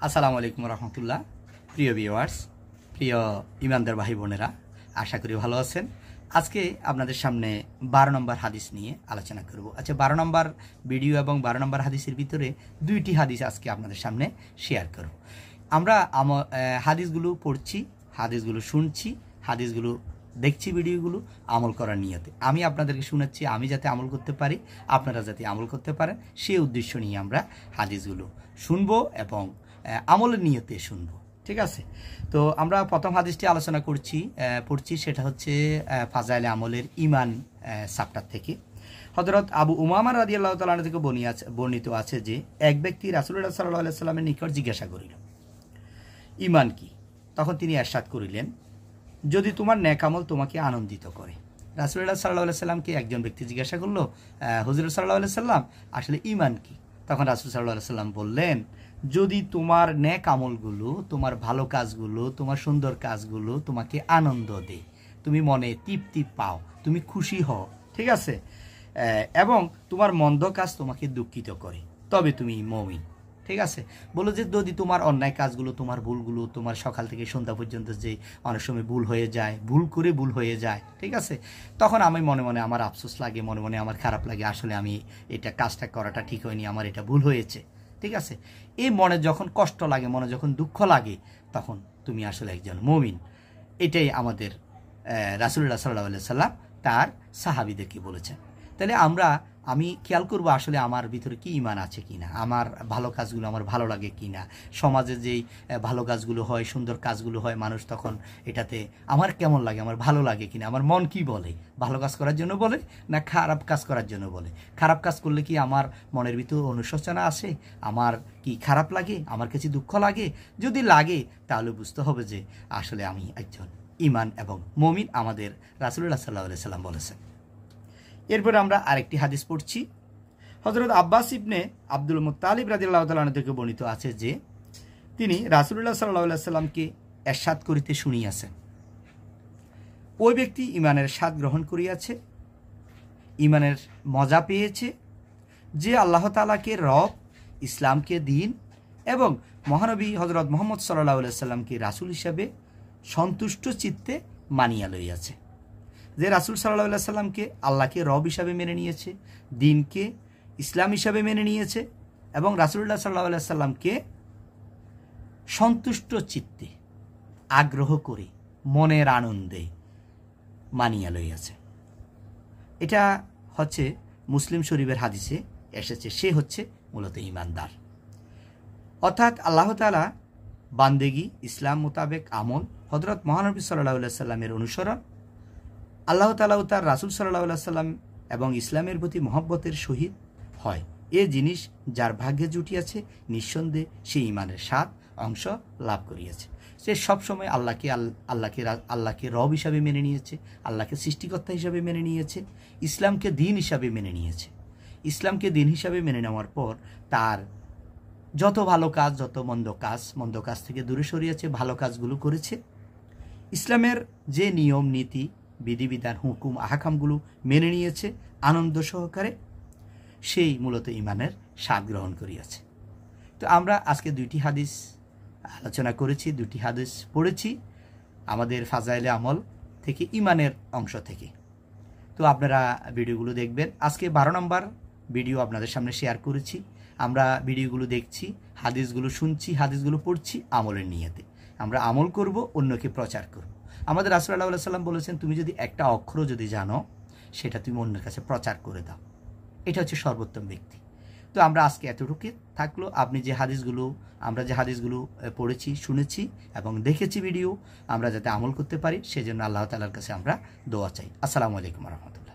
আসসালামু আলাইকুম রহমতুল্লাহ। প্রিয় ভিউয়ার্স, প্রিয় ইমানদার ভাই বোনেরা, আশা করি ভালো আছেন। আজকে আপনাদের সামনে 12 নম্বর হাদিস নিয়ে আলোচনা করব। আচ্ছা, 12 নম্বর ভিডিও এবং 12 নম্বর হাদিসের ভিতরে দুইটি হাদিস আজকে আপনাদের সামনে শেয়ার করব। আমরা হাদিসগুলো পড়ছি, হাদিসগুলো শুনছি, হাদিসগুলো দেখছি, ভিডিওগুলো আমল করার নিয়তে। আমি আপনাদেরকে শোনাচ্ছি, আমি যাতে আমল করতে পারি, আপনারা যাতে আমল করতে পারেন, সেই উদ্দেশ্য নিয়ে আমরা হাদিসগুলো শুনবো এবং আমলের নিয়তে শুনবো। ঠিক আছে? তো আমরা প্রথম হাদিসটি আলোচনা পড়ছি, সেটা হচ্ছে ফাজাইলে আমলের ইমান চ্যাপ্টার থেকে। হযরত আবু উমামা রাদিয়াল্লাহু তাআলা থেকে বর্ণিত আছে যে এক ব্যক্তি রাসূলুল্লাহ সাল্লাল্লাহু আলাইহি সাল্লামের নিকট জিজ্ঞাসা করিল, ইমান কি? তখন তিনি ইরশাদ করিলেন, যদি তোমার নেক আমল তোমাকে আনন্দিত করে। রাসূলুল্লাহ সাল্লাল্লাহু আলাইহি সাল্লামকে একজন ব্যক্তি জিজ্ঞাসা করলো, হুজুর সাল্লাল্লাহু আলাইহি সাল্লাম, আসলে ইমান কি? তখন রাসূল সাল্লাল্লাহু আলাইহি সাল্লাম বললেন, যদি তোমার নেক আমলগুলো, তোমার ভালো কাজগুলো, তোমার সুন্দর কাজগুলো তোমাকে আনন্দ দেয়, তুমি মনে তৃপ্তি পাও, তুমি খুশি হও, ঠিক আছে, এবং তোমার মন্দ কাজ তোমাকে দুঃখিত করে, তবে তুমি মুমিন। ঠিক আছে? বলো যে যদি তোমার অন্যায় কাজগুলো, তোমার ভুলগুলো, তোমার সকাল থেকে সন্ধ্যা পর্যন্ত যে অনেক সময় ভুল হয়ে যায়, ভুল হয়ে যায়, ঠিক আছে, তখন আমি মনে মনে আমার আফসোস লাগে, মনে মনে আমার খারাপ লাগে, আসলে আমি এটা কাজটা করাটা ঠিক হয়নি, আমার এটা ভুল হয়েছে। ঠিক আছে? এই মনে যখন কষ্ট লাগে, মনে যখন দুঃখ লাগে, তখন তুমি আসলে একজন মুমিন। এটাই আমাদের রাসূলুল্লাহ সাল্লাল্লাহু আলাইহি সাল্লাম তার সাহাবীদেরকে বলেছেন। তাহলে আমি খেয়াল করবো আসলে আমার ভিতরে কি ইমান আছে কিনা, আমার ভালো কাজগুলো আমার ভালো লাগে কিনা, সমাজে যেই ভালো কাজগুলো হয়, সুন্দর কাজগুলো হয়, মানুষ তখন এটাতে আমার কেমন লাগে, আমার ভালো লাগে কিনা, আমার মন কি বলে, ভালো কাজ করার জন্য বলে না খারাপ কাজ করার জন্য বলে। খারাপ কাজ করলে কি আমার মনের ভিতরে অনুশোচনা আসে, আমার কি খারাপ লাগে, আমার কাছে দুঃখ লাগে? যদি লাগে তাহলে বুঝতে হবে যে আসলে আমি একজন ইমান এবং মুমিন, আমাদের রাসূলুল্লাহ সাল্লাল্লাহু আলাইহি সাল্লাম বলেছেন। এরপরে আমরা আরেকটি হাদিস পড়ছি। হযরত আব্বাস ইবনে আব্দুল মুত্তালিব রাদিয়াল্লাহু তাআলা থেকে বর্ণিত আছে যে তিনি রাসূলুল্লাহ সাল্লাল্লাহু আলাইহি সাল্লামকে ইরশাদ করিতে শুনিয়াছেন, ওই ব্যক্তি ইমানের স্বাদ গ্রহণ করিয়াছে, ইমানের মজা পেয়েছে, যে আল্লাহ তাআলাকে রব, ইসলামকে দ্বীন এবং মহানবী হযরত মুহাম্মদ সাল্লাল্লাহু আলাইহি সাল্লামকে রাসূল হিসাবে সন্তুষ্ট চিত্তে মানিয়া লইয়াছে। যে রাসূল সাল্লাল্লাহু আলাইহি সাল্লামকে আল্লাহকে রব হিসাবে মেনে নিয়েছে, দ্বীনকে ইসলাম হিসাবে মেনে নিয়েছে এবং রাসূলুল্লাহ সাল্লাল্লাহু আলাইহি সাল্লামকে সন্তুষ্ট চিত্তে, আগ্রহ করে, মনের আনন্দে মানিয়া লইয়াছে। এটা হচ্ছে মুসলিম শরীফের হাদিসে এসেছে, সে হচ্ছে মূলত ইমানদার। অর্থাৎ আল্লাহ তাআলা বান্দেগি, ইসলাম মোতাবেক আমল, হযরত মহানবী সাল্লাল্লাহু আলাইহি সাল্লামের অনুসরণ, আল্লাহ তাআলা ও তার রাসূল সাল্লাল্লাহু আলাইহি সাল্লাম এবং ইসলামের প্রতি মহব্বতের সহিত হয়, এ জিনিস যার ভাগ্যে জুটিয়াছে, নিঃসন্দেহে সে ইমানের স্বাদ অংশ লাভ করিয়াছে। সে সবসময় আল্লাহকে রব হিসাবে মেনে নিয়েছে, আল্লাহকে সৃষ্টিকর্তা হিসাবে মেনে নিয়েছে, ইসলামকে দ্বীন হিসাবে মেনে নিয়েছে। ইসলামকে দ্বীন হিসাবে মেনে নেওয়ার পর তার যত ভালো কাজ, যত মন্দ কাজ থেকে দূরে সরিয়েছে, ভালো কাজগুলো করেছে। ইসলামের যে নিয়ম নীতি, বিধিবিধান, হুকুম আহকামগুলো মেনে নিয়েছে আনন্দ সহকারে, সেই মূলত ইমানের স্বাদ গ্রহণ করিয়াছে। তো আমরা আজকে দুইটি হাদিস আলোচনা করেছি, দুটি হাদিস পড়েছি আমাদের ফাজাইলে আমল থেকে, ইমানের অংশ থেকে। তো আপনারা ভিডিওগুলো দেখবেন। আজকে 12 নম্বর ভিডিও আপনাদের সামনে শেয়ার করেছি। আমরা ভিডিওগুলো দেখছি, হাদিসগুলো শুনছি, হাদিসগুলো পড়ছি আমলের নিয়তে। আমরা আমল করব, অন্যকে প্রচার করব। আমাদের রাসূল সাল্লাল্লাহু আলাইহি সাল্লাম বলেছেন, তুমি যদি একটা অক্ষর যদি জানো, সেটা তুমি অন্যের কাছে প্রচার করে দাও। এটা হচ্ছে সর্বোত্তম ব্যক্তি। তো আমরা আজকে এতটুকু থাকলো। আমরা যে হাদিসগুলো পড়েছি, শুনেছি এবং দেখেছি ভিডিও, আমরা যাতে আমল করতে পারি, সেজন্য আল্লাহ তাআলার কাছে আমরা দোয়া চাই। আসসালামু আলাইকুম ওয়া রাহমাতুল্লাহ।